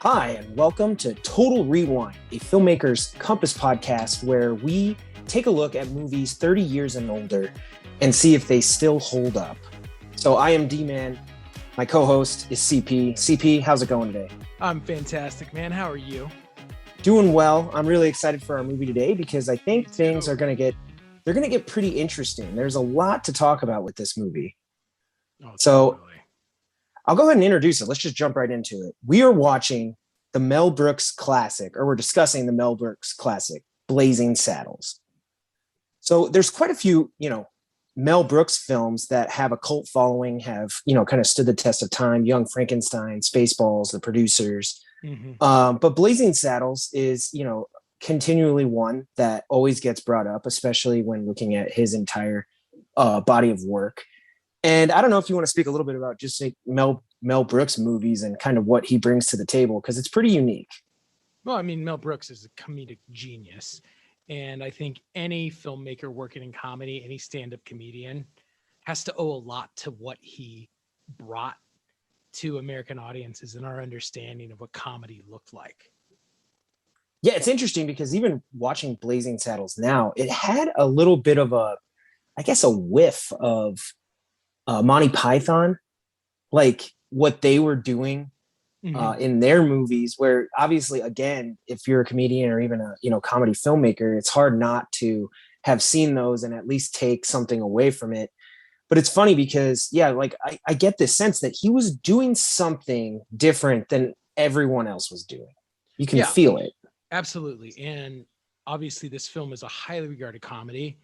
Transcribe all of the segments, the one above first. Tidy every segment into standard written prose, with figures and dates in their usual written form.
Hi, and welcome to Total Rewind, a filmmaker's compass podcast where we take a look at movies 30 years and older and see if they still hold up. So I am D-Man. My co-host is CP. CP, how's it going today? I'm fantastic, man. How are you? Doing well. I'm really excited for our movie today because I think things are going to get pretty interesting. There's a lot to talk about with this movie. Oh, So totally. I'll go ahead and introduce it. Let's just jump right into it. We are watching the Mel Brooks classic, or we're discussing the Mel Brooks classic, Blazing Saddles. So there's quite a few, Mel Brooks films that have a cult following, have, kind of stood the test of time. Young Frankenstein, Spaceballs, The Producers. But Blazing Saddles is, continually one that always gets brought up, especially when looking at his entire body of work. And I don't know if you want to speak a little bit about just Mel Brooks movies and kind of what he brings to the table, because it's pretty unique. Well, I mean, Mel Brooks is a comedic genius. And I think any filmmaker working in comedy, any stand-up comedian has to owe a lot to what he brought to American audiences and our understanding of what comedy looked like. Yeah, it's interesting because even watching Blazing Saddles now, it had a little bit of a whiff of Monty Python, like what they were doing in their movies, where obviously, again, if you're a comedian or even a comedy filmmaker, it's hard not to have seen those and at least take something away from it. But it's funny because, yeah, like I get this sense that he was doing something different than everyone else was doing. You can feel it. Absolutely. And obviously, this film is a highly regarded comedy.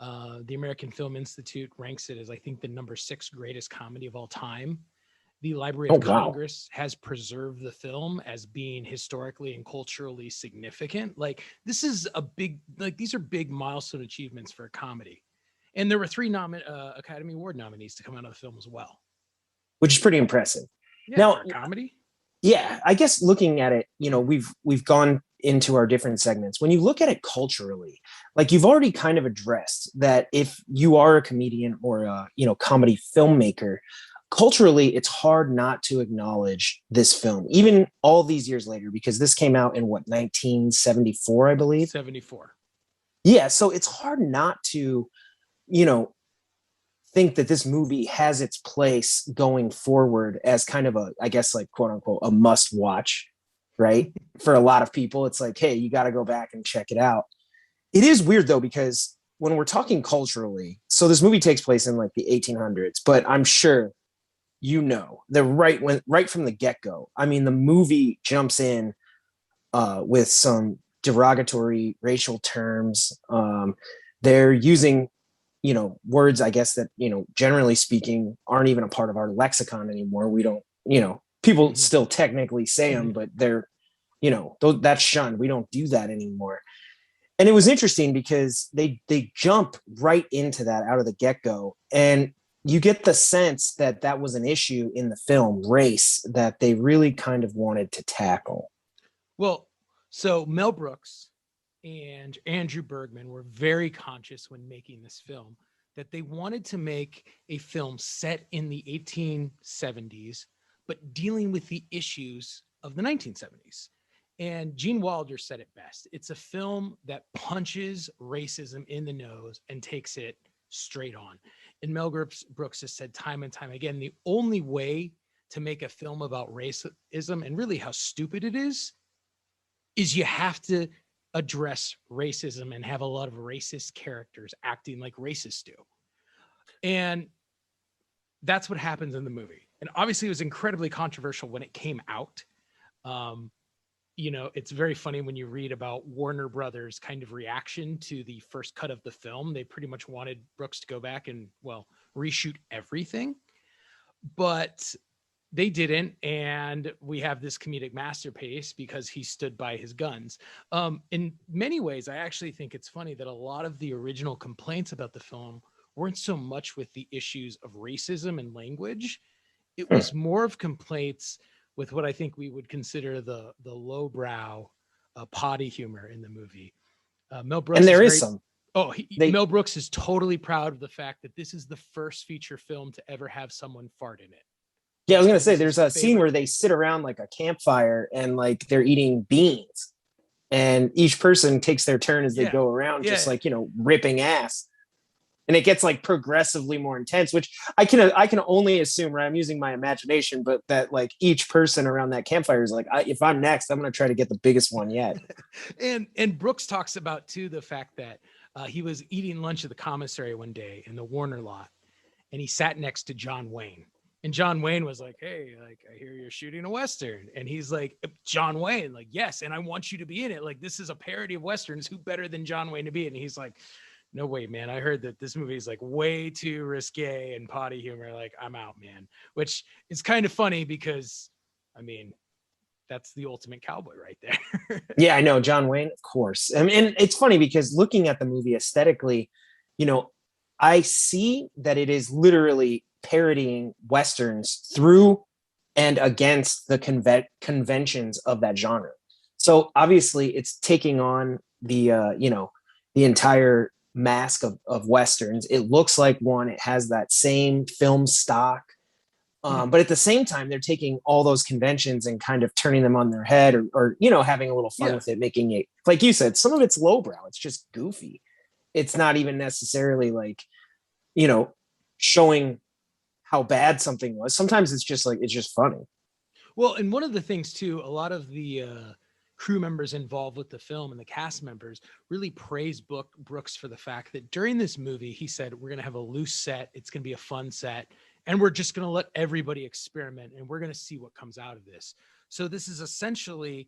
The American Film Institute ranks it as, I think, the number 6 greatest comedy of all time. The Library of Congress has preserved the film as being historically and culturally significant. Like, this is these are big milestone achievements for a comedy. And there were 3 Academy Award nominees to come out of the film as well. Which is pretty impressive. Yeah, now, for a comedy? Yeah, I guess looking at it, we've gone into our different segments. When you look at it culturally, like you've already kind of addressed that if you are a comedian or a, comedy filmmaker, culturally, it's hard not to acknowledge this film, even all these years later, because this came out in 1974, I believe. 74. Yeah, so it's hard not to, you know, think that this movie has its place going forward as kind of a, I guess, like, quote unquote, a must watch, right? For a lot of people, it's like, hey, you got to go back and check it out. It is weird though, because when we're talking culturally, so this movie takes place in like the 1800s, but I'm sure right from the get-go. I mean, the movie jumps in with some derogatory racial terms. They're using words, I guess, that, generally speaking, aren't even a part of our lexicon anymore. We don't, people still technically say them, but they're, that's shunned. We don't do that anymore. And it was interesting because they jump right into that out of the get-go. And you get the sense that that was an issue in the film, race, that they really kind of wanted to tackle. Well, so Mel Brooks and Andrew Bergman were very conscious when making this film that they wanted to make a film set in the 1870s, but dealing with the issues of the 1970s. And Gene Wilder said it best. It's a film that punches racism in the nose and takes it straight on. And Mel Brooks has said time and time again, the only way to make a film about racism and really how stupid it is you have to address racism and have a lot of racist characters acting like racists do. And that's what happens in the movie. And obviously it was incredibly controversial when it came out. It's very funny when you read about Warner Brothers' kind of reaction to the first cut of the film. They pretty much wanted Brooks to go back and, reshoot everything. But they didn't, and we have this comedic masterpiece because he stood by his guns. In many ways, I actually think it's funny that a lot of the original complaints about the film weren't so much with the issues of racism and language. It was more of complaints with what I think we would consider the lowbrow potty humor in the movie. Mel Brooks, and there is some. Mel Brooks is totally proud of the fact that this is the first feature film to ever have someone fart in it. Yeah, I was gonna It say was his there's a scene favorite where they thing. sit around like a campfire and like they're eating beans, and each person takes their turn as they Yeah, go around, just yeah. like ripping ass. And it gets like progressively more intense, which I can only assume, right? I'm using my imagination, but that like each person around that campfire is like, if I'm next, I'm gonna try to get the biggest one yet. And Brooks talks about too the fact that he was eating lunch at the commissary one day in the Warner lot, and he sat next to John Wayne. And John Wayne was like, "Hey, like I hear you're shooting a western," and he's like, "John Wayne, like yes, and I want you to be in it. Like this is a parody of westerns. Who better than John Wayne to be?" And he's like, "No way, man. I heard that this movie is like way too risque and potty humor. Like I'm out, man." Which is kind of funny because, I mean, that's the ultimate cowboy right there. Yeah, I know John Wayne, of course. I mean, and it's funny because looking at the movie aesthetically, you know, I see that it is literally parodying westerns through and against the conventions of that genre. So obviously, it's taking on the entire mask of westerns. It looks like one. It has that same film stock. Mhm. But at the same time, they're taking all those conventions and kind of turning them on their head, or having a little fun Yeah. with it, making it, like you said, some of it's lowbrow. It's just goofy. It's not even necessarily like, you know, showing how bad something was. Sometimes it's just like, it's just funny. Well, and one of the things too, a lot of the crew members involved with the film and the cast members really praise Brooks for the fact that during this movie, he said, "We're going to have a loose set. It's going to be a fun set. And we're just going to let everybody experiment and we're going to see what comes out of this." So, this is essentially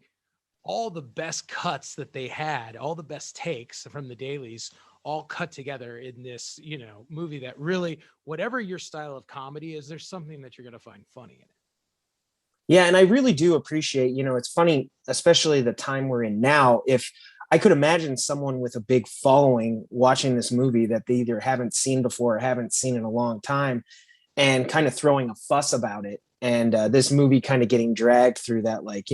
all the best cuts that they had, all the best takes from the dailies, all cut together in this, movie that really, whatever your style of comedy is, there's something that you're going to find funny in it. Yeah, and I really do appreciate, it's funny, especially the time we're in now. If I could imagine someone with a big following watching this movie that they either haven't seen before or haven't seen in a long time, and kind of throwing a fuss about it. And this movie kind of getting dragged through that, like,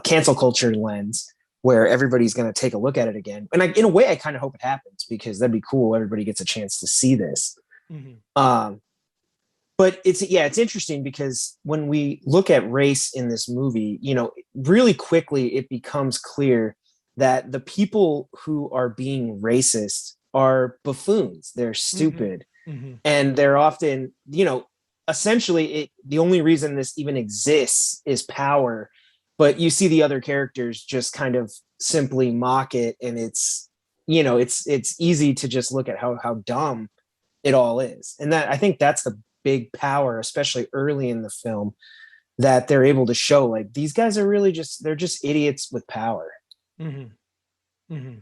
cancel culture lens where everybody's going to take a look at it again. And in a way, I kind of hope it happens because that'd be cool. Everybody gets a chance to see this. Mhm. But it's interesting because when we look at race in this movie, really quickly it becomes clear that the people who are being racist are buffoons. They're Mhm. stupid, Mhm. and they're often, essentially the only reason this even exists is power. But you see the other characters just kind of simply mock it, and it's easy to just look at how dumb it all is. And that, I think, that's the big power, especially early in the film, that they're able to show like these guys are really they're just idiots with power. Mhm. Mhm.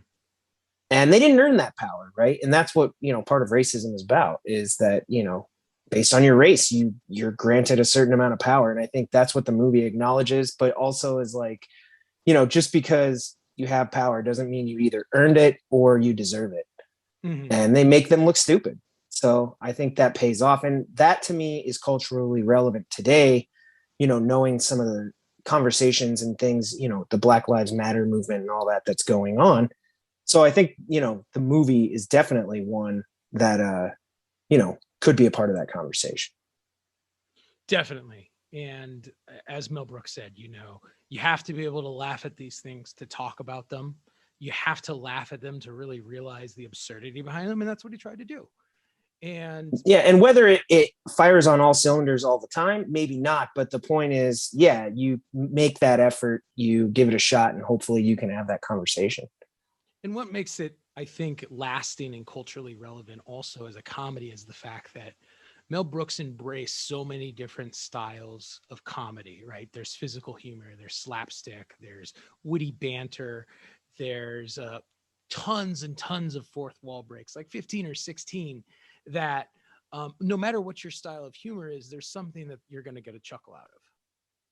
And they didn't earn that power, right? And that's what, part of racism is about, is that, based on your race, you're granted a certain amount of power. And I think that's what the movie acknowledges, but also is like, just because you have power doesn't mean you either earned it or you deserve it. Mhm. And they make them look stupid. So I think that pays off. And that to me is culturally relevant today, knowing some of the conversations and things, the Black Lives Matter movement and all that that's going on. So I think, the movie is definitely one that, could be a part of that conversation. Definitely. And as Mel Brooks said, you have to be able to laugh at these things to talk about them. You have to laugh at them to really realize the absurdity behind them. And that's what he tried to do. And Yeah. And whether it fires on all cylinders all the time, maybe not. But the point is, yeah, you make that effort, you give it a shot, and hopefully you can have that conversation. what makes it, I think, lasting and culturally relevant also as a comedy is the fact that Mel Brooks embraced so many different styles of comedy, right? There's physical humor, there's slapstick, there's witty banter, there's tons and tons of fourth wall breaks, like 15 or 16, that no matter what your style of humor is, there's something that you're going to get a chuckle out of.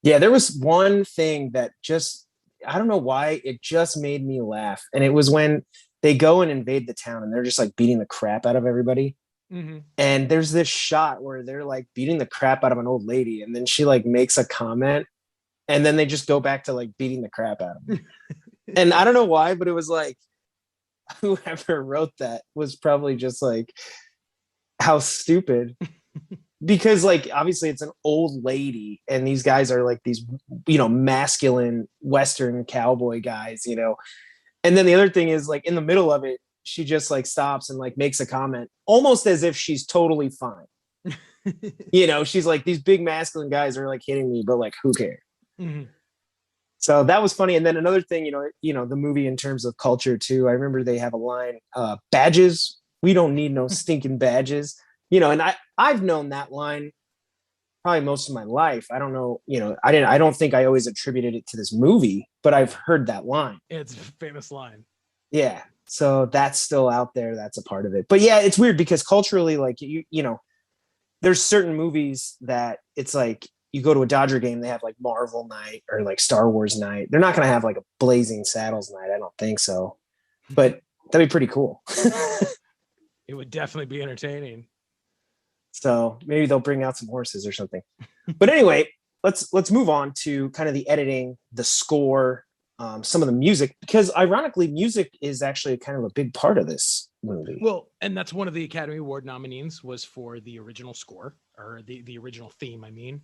Yeah, there was one thing that just, I don't know why, it just made me laugh. And it was when they go and invade the town and they're just like beating the crap out of everybody. Mm-hmm. And there's this shot where they're like beating the crap out of an old lady. And then she like makes a comment. And then they just go back to like beating the crap out of them. And I don't know why, but it was like whoever wrote that was probably just like, how stupid. because like obviously it's an old lady and these guys are like these, masculine Western cowboy guys, And then the other thing is like in the middle of it, she just like stops and like makes a comment almost as if she's totally fine. She's like, these big masculine guys are like hitting me, but like, who cares? Mm-hmm. So that was funny. And then another thing, the movie in terms of culture too, I remember they have a line, badges. We don't need no stinking badges, and I've known that line probably most of my life. I don't know, I don't think I always attributed it to this movie, but I've heard that line. It's a famous line. Yeah. So that's still out there. That's a part of it. But yeah, it's weird because culturally, like, there's certain movies that it's like you go to a Dodger game, they have like Marvel night or like Star Wars night. They're not going to have like a Blazing Saddles night. I don't think so. But that'd be pretty cool. It would definitely be entertaining. So maybe they'll bring out some horses or something. But anyway, let's move on to kind of the editing, the score, some of the music, because ironically, music is actually kind of a big part of this movie. Well, and that's one of the Academy Award nominees was for the original score, or the original theme, I mean.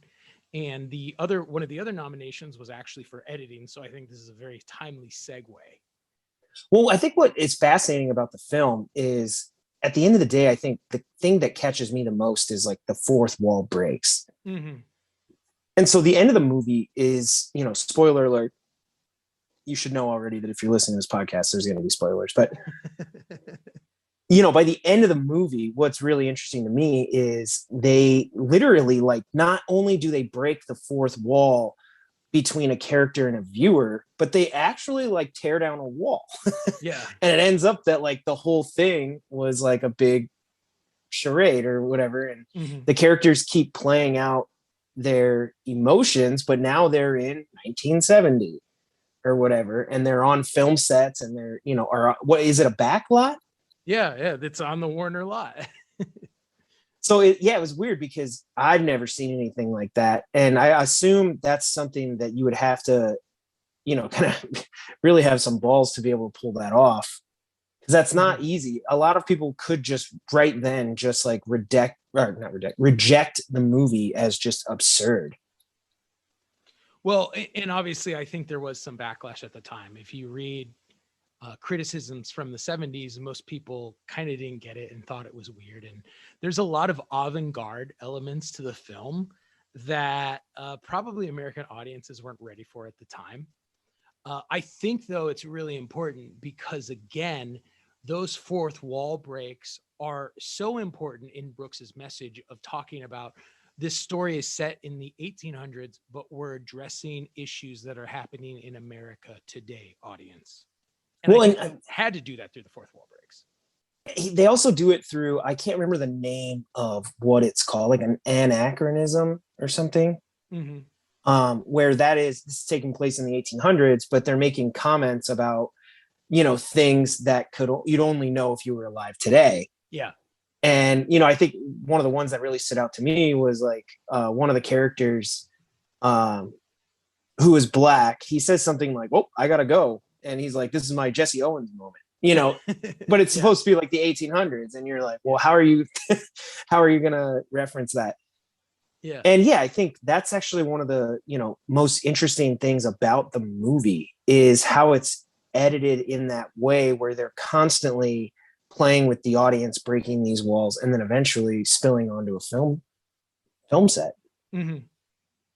And one of the other nominations was actually for editing. So I think this is a very timely segue. Well, I think what is fascinating about the film is at the end of the day, I think the thing that catches me the most is like the fourth wall breaks. Mm-hmm. And so the end of the movie is, spoiler alert. You should know already that if you're listening to this podcast, there's going to be spoilers. But, by the end of the movie, what's really interesting to me is they literally, like, not only do they break the fourth wall between a character and a viewer, but they actually like tear down a wall. Yeah. And it ends up that like the whole thing was like a big charade or whatever. And the characters keep playing out their emotions, but now they're in 1970 or whatever. And they're on film sets and they're, what is it, a back lot? Yeah. It's on the Warner lot. So it was weird because I've never seen anything like that. And I assume that's something that you would have to, kind of really have some balls to be able to pull that off. Because that's not easy. A lot of people could just right then just like reject the movie as just absurd. Well, and obviously I think there was some backlash at the time. If you read criticisms from the 70s, most people kind of didn't get it and thought it was weird. And there's a lot of avant-garde elements to the film that probably American audiences weren't ready for at the time. I think, though, it's really important because, again, those fourth wall breaks are so important in Brooks's message of talking about this story is set in the 1800s, but we're addressing issues that are happening in America today, audience. And I had to do that through the fourth wall breaks. They also do it through, I can't remember the name of what it's called, like an anachronism or something, where this is taking place in the 1800s, but they're making comments about, things that you'd only know if you were alive today. Yeah. And, I think one of the ones that really stood out to me was like one of the characters who is Black. He says something like, "Oh, I got to go." And he's like, "This is my Jesse Owens moment," but it's supposed to be like the 1800s. And you're like, well, how are you going to reference that? Yeah. And yeah, I think that's actually one of the, most interesting things about the movie is how it's edited in that way where they're constantly playing with the audience, breaking these walls, and then eventually spilling onto a film set. Mm-hmm.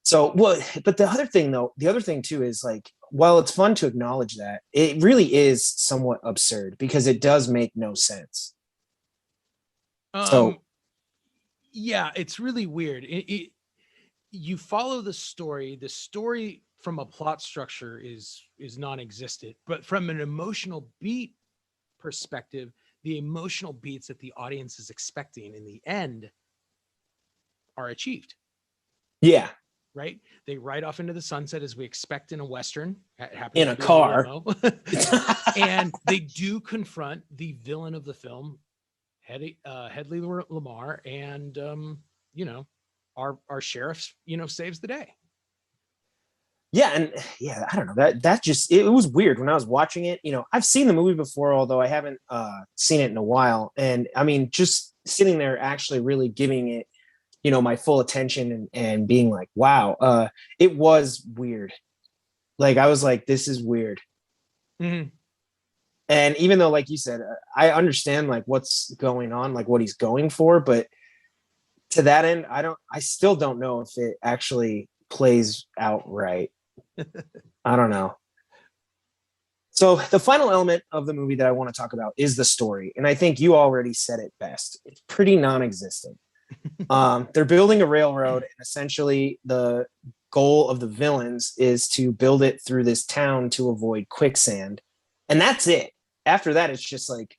So, but the other thing too is like, while it's fun to acknowledge that, it really is somewhat absurd because it does make no sense. Yeah, it's really weird. You follow the story. The story from a plot structure is non-existent, but from an emotional beat perspective, the emotional beats that the audience is expecting in the end are achieved. Yeah. Right? They ride off into the sunset as we expect in a Western. In a car. And they do confront the villain of the film, Hedley Lamar, and our sheriff, saves the day. Yeah, and yeah, I don't know. That just it was weird when I was watching it. I've seen the movie before, although I haven't seen it in a while. And I mean, just sitting there actually really giving it my full attention and being like, wow, it was weird. Like I was like, this is weird. Mhm. And even though, like you said, I understand like what's going on, like what he's going for, but to that end, I still don't know if it actually plays out right. I don't know. So the final element of the movie that I want to talk about is the story. And I think you already said it best. It's pretty non-existent. They're building a railroad, and essentially the goal of the villains is to build it through this town to avoid quicksand. And that's it. After that, it's just like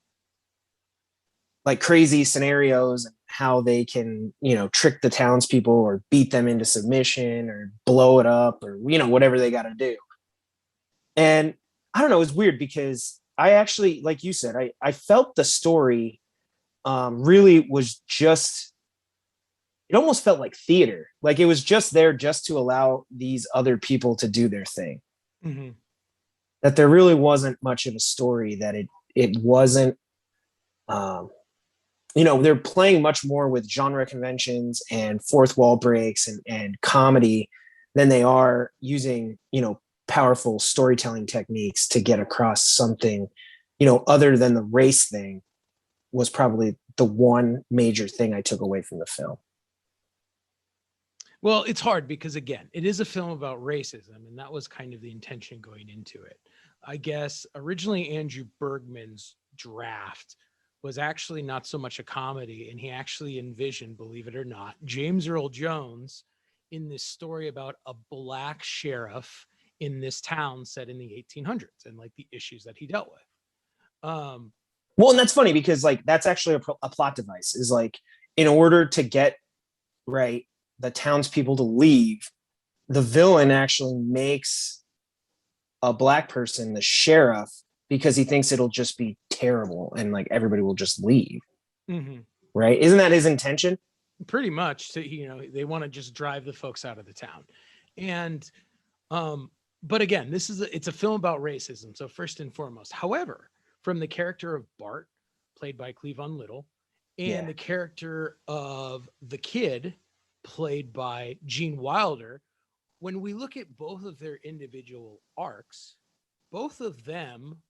crazy scenarios and how they can, trick the townspeople or beat them into submission or blow it up or, whatever they got to do. And I don't know, it's weird because I actually, like you said, I felt the story really was just, it almost felt like theater. Like it was just there just to allow these other people to do their thing. Mhm. That there really wasn't much of a story, that it wasn't, um, they're playing much more with genre conventions and fourth wall breaks and comedy than they are using, powerful storytelling techniques to get across something, other than the race thing was probably the one major thing I took away from the film. Well, it's hard because again, it is a film about racism, and that was kind of the intention going into it. I guess originally Andrew Bergman's draft was actually not so much a comedy, and he actually envisioned, believe it or not, James Earl Jones in this story about a black sheriff in this town set in the 1800s and like the issues that he dealt with. Well, and that's funny because like that's actually a plot device, is like in order to get right the townspeople to leave, the villain actually makes a black person the sheriff because he thinks it'll just be terrible and like everybody will just leave. Mhm. Right? Isn't that his intention? Pretty much, so, they want to just drive the folks out of the town. And um but again, it's a film about racism, so first and foremost. However, from the character of Bart, played by Cleavon Little, and Yeah. the character of the kid, played by Gene Wilder, when we look at both of their individual arcs, both of them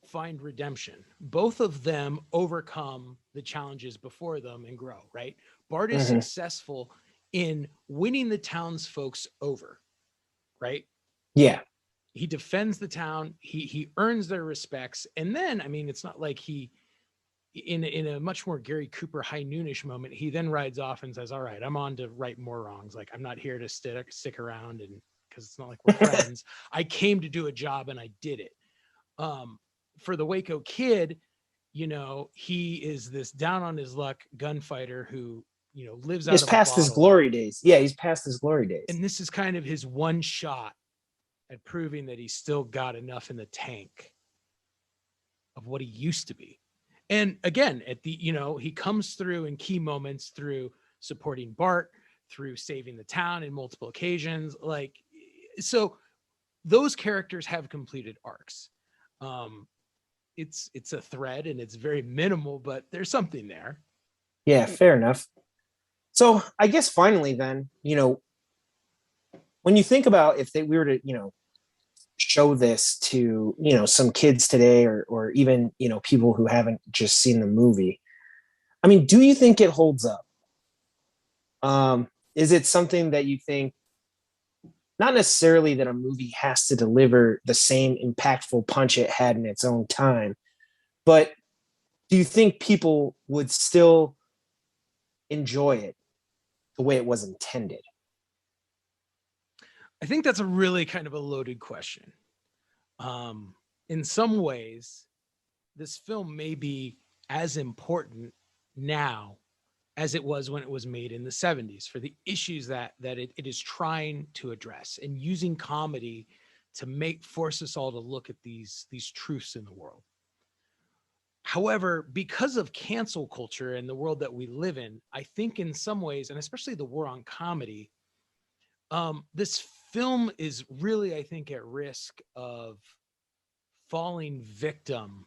find redemption. Both of them overcome the challenges before them and grow, right? Bart is Mm-hmm. successful in winning the townsfolks over, right? Yeah. He defends the town, he earns their respects, and then I mean, it's not like he in a much more Gary Cooper high noonish moment, he then rides off and says, "All right, I'm on to right more wrongs. Like I'm not here to stick around and because it's not like we're friends. I came to do a job and I did it." Um, for the Waco kid, he is this down on his luck gunfighter who, lives out He's of a past his bottle. glory days. Yeah, he's past his glory days. And this is kind of his one shot at proving that he's still got enough in the tank of what he used to be. And again, he comes through in key moments through supporting Bart, through saving the town in multiple occasions. Like, so those characters have completed arcs. Um, it's a thread and it's very minimal, but there's something there. Yeah, fair enough. So I guess finally then, when you think about if we were to, show this to, some kids today or even, people who haven't just seen the movie, I mean, do you think it holds up? Is it something that you think, not necessarily that a movie has to deliver the same impactful punch it had in its own time, but do you think people would still enjoy it the way it was intended? I think that's a really kind of a loaded question. In some ways, this film may be as important now as it was when it was made in the 70s for the issues that it is trying to address, and using comedy to force us all to look at these truths in the world. However, because of cancel culture and the world that we live in, I think in some ways, and especially the war on comedy, this film is really, I think, at risk of falling victim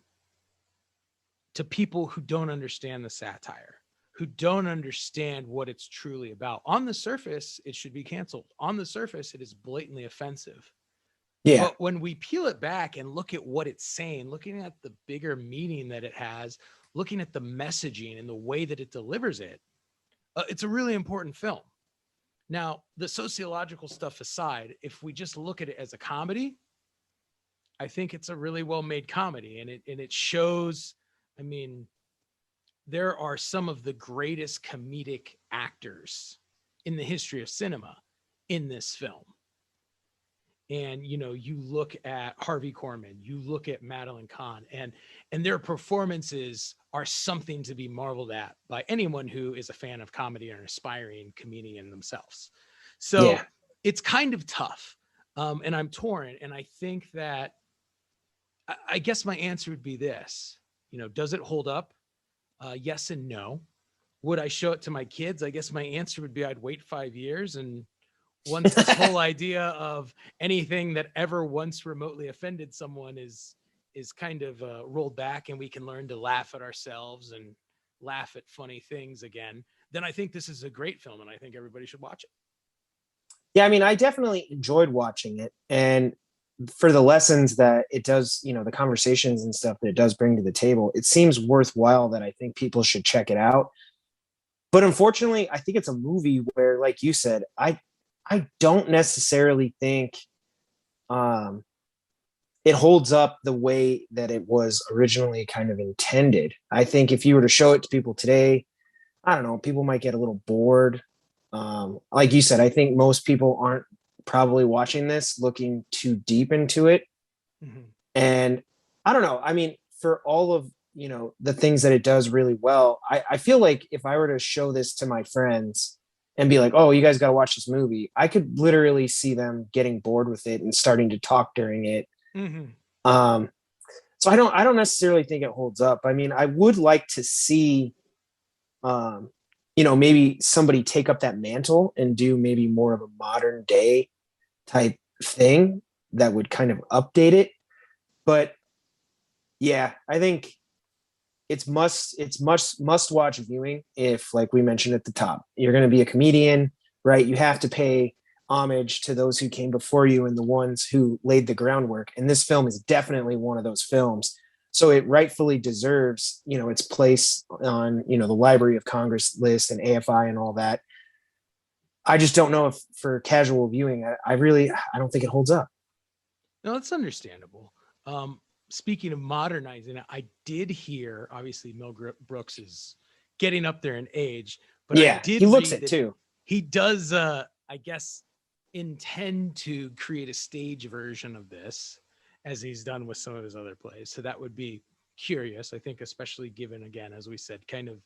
to people who don't understand the satire, who don't understand what it's truly about. On the surface, it should be canceled. On the surface, it is blatantly offensive. Yeah. But when we peel it back and look at what it's saying, looking at the bigger meaning that it has, looking at the messaging and the way that it delivers it, it's a really important film. Now, the sociological stuff aside, if we just look at it as a comedy, I think it's a really well-made comedy, and it shows. I mean, there are some of the greatest comedic actors in the history of cinema in this film. And you look at Harvey Korman, you look at Madeline Kahn, and their performances are something to be marveled at by anyone who is a fan of comedy or an aspiring comedian themselves. So Yeah. it's kind of tough, and I'm torn. And I think that I guess my answer would be this: does it hold up? Yes and no. Would I show it to my kids? I guess my answer would be I'd wait 5 years, and once this whole idea of anything that ever once remotely offended someone is kind of rolled back, and we can learn to laugh at ourselves and laugh at funny things again, then I think this is a great film, and I think everybody should watch it. Yeah, I mean, I definitely enjoyed watching it. And for the lessons that it does, the conversations and stuff that it does bring to the table, it seems worthwhile that I think people should check it out. But unfortunately, I think it's a movie where, like you said, I don't necessarily think um, it holds up the way that it was originally kind of intended. I think if you were to show it to people today, I don't know, people might get a little bored. Like you said, I think most people aren't probably watching this looking too deep into it. Mm-hmm. And I don't know. I mean, for all of the things that it does really well, I feel like if I were to show this to my friends and be like, "Oh, you guys got to watch this movie," I could literally see them getting bored with it and starting to talk during it. Mm-hmm. Um, so I don't necessarily think it holds up. I mean, I would like to see, um, maybe somebody take up that mantle and do maybe more of a modern day type thing that would kind of update it. But yeah, I think it's must watch viewing. If, like we mentioned at the top, you're going to be a comedian, right? You have to pay homage to those who came before you and the ones who laid the groundwork, and this film is definitely one of those films, so it rightfully deserves its place on the Library of Congress list and AFI and all that. I just don't know if for casual viewing, I don't think it holds up. No, that's understandable. Speaking of modernizing it, I did hear, obviously Mel Brooks is getting up there in age, but I Yeah, did he looks read it that too. he does, I guess, intend to create a stage version of this, as he's done with some of his other plays. So that would be curious, I think, especially given, again, as we said, kind of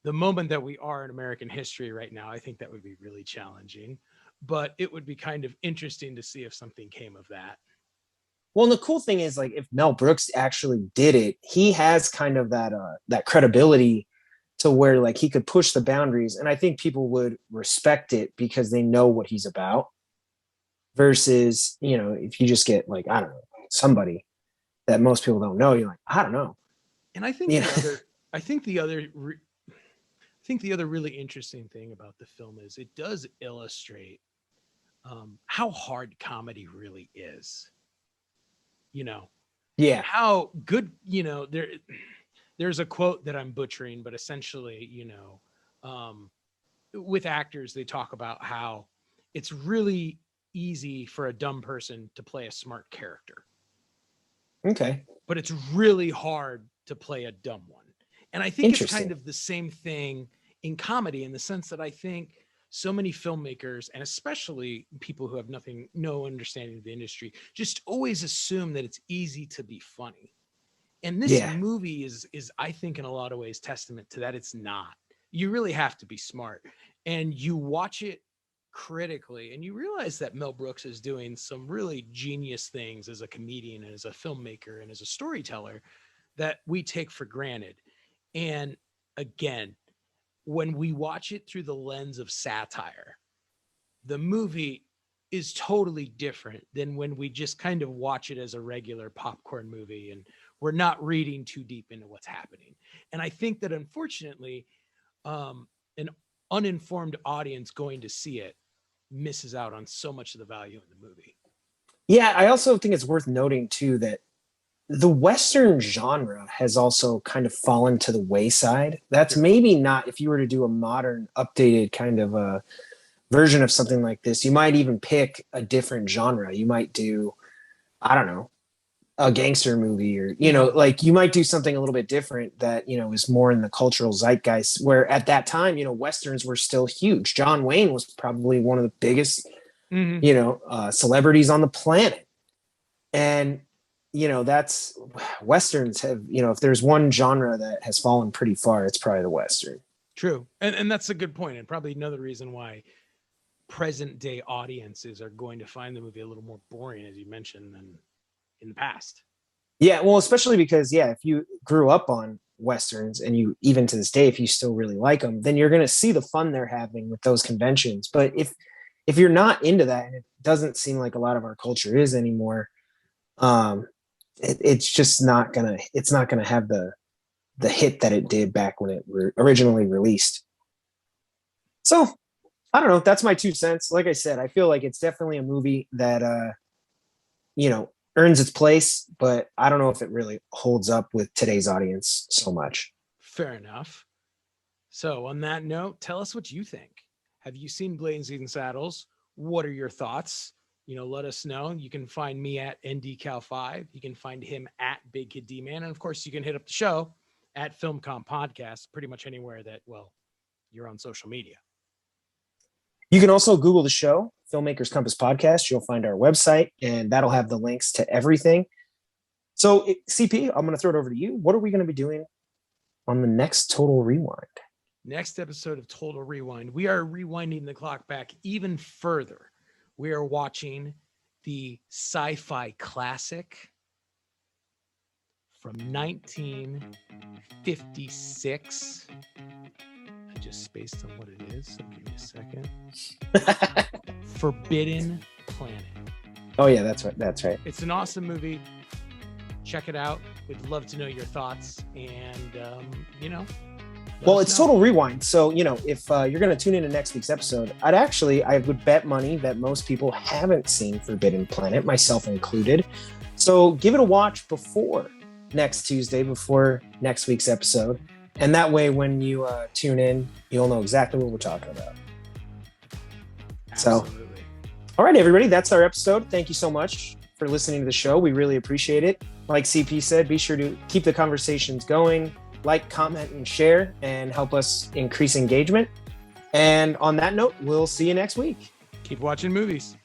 the moment that we are in American history right now. I think that would be really challenging, but it would be kind of interesting to see if something came of that. Well, and the cool thing is, like, if Mel Brooks actually did it, he has kind of that credibility to where, like, he could push the boundaries, and I think people would respect it because they know what he's about. Versus, if you just get, like, I don't know, somebody that most people don't know, you're like, I don't know. And I think I think the other, I think the other really interesting thing about the film is it does illustrate how hard comedy really is. You know, Yeah. how good, there's a quote that I'm butchering, but essentially, with actors, they talk about how it's really easy for a dumb person to play a smart character, Okay. but it's really hard to play a dumb one. And I think it's kind Interesting. of the same thing in comedy, in the sense that I think so many filmmakers, and especially people who have no understanding of the industry, just always assume that it's easy to be funny. And this Yeah. movie is I think in a lot of ways testament to that. It's not. You really have to be smart, and you watch it critically and you realize that Mel Brooks is doing some really genius things as a comedian and as a filmmaker and as a storyteller that we take for granted. And again, when we watch it through the lens of satire, the movie is totally different than when we just kind of watch it as a regular popcorn movie and we're not reading too deep into what's happening. And I think that, unfortunately, an uninformed audience going to see it misses out on so much of the value in the movie. Yeah, I also think it's worth noting too that the Western genre has also kind of fallen to the wayside. That's maybe not, if you were to do a modern, updated kind of a version of something like this, you might even pick a different genre. You might do, I don't know, a gangster movie, or, like you might do something a little bit different that, is more in the cultural zeitgeist, where at that time, Westerns were still huge. John Wayne was probably one of the biggest, celebrities on the planet. And, that's Westerns have, if there's one genre that has fallen pretty far, it's probably the Western. True. And that's a good point. And probably another reason why present day audiences are going to find the movie a little more boring, as you mentioned, than in the past. Yeah. Well, especially because, if you grew up on Westerns and you, even to this day, if you still really like them, then you're going to see the fun they're having with those conventions. But if you're not into that, and it doesn't seem like a lot of our culture is anymore, it's just not gonna have the hit that it did back when it originally released. So I don't know. That's my 2 cents. Like I said, I feel like it's definitely a movie that earns its place, but I don't know if it really holds up with today's audience so much. Fair enough. So on that note, tell us what you think. Have you seen Blazing Saddles? What are your thoughts? Let us know. You can find me at NDCal5. You can find him at Big Kid D-Man. And of course, you can hit up the show at FilmCom Podcast, pretty much anywhere that, you're on social media. You can also Google the show, Filmmakers Compass Podcast. You'll find our website, and that'll have the links to everything. So, CP, I'm going to throw it over to you. What are we going to be doing on the next Total Rewind? Next episode of Total Rewind, we are rewinding the clock back even further. We are watching the sci-fi classic from 1956. I just spaced on what it is, so give me a second. Forbidden Planet. Oh, yeah, that's right. That's right. It's an awesome movie. Check it out. We'd love to know your thoughts. And, well, it's Total Rewind. So, if you're going to tune into next week's episode, I would bet money that most people haven't seen Forbidden Planet, myself included. So give it a watch before next Tuesday, before next week's episode. And that way, when you tune in, you'll know exactly what we're talking about. Absolutely. So, all right, everybody, that's our episode. Thank you so much for listening to the show. We really appreciate it. Like CP said, be sure to keep the conversations going. Like, comment, and share, and help us increase engagement. And on that note, we'll see you next week. Keep watching movies.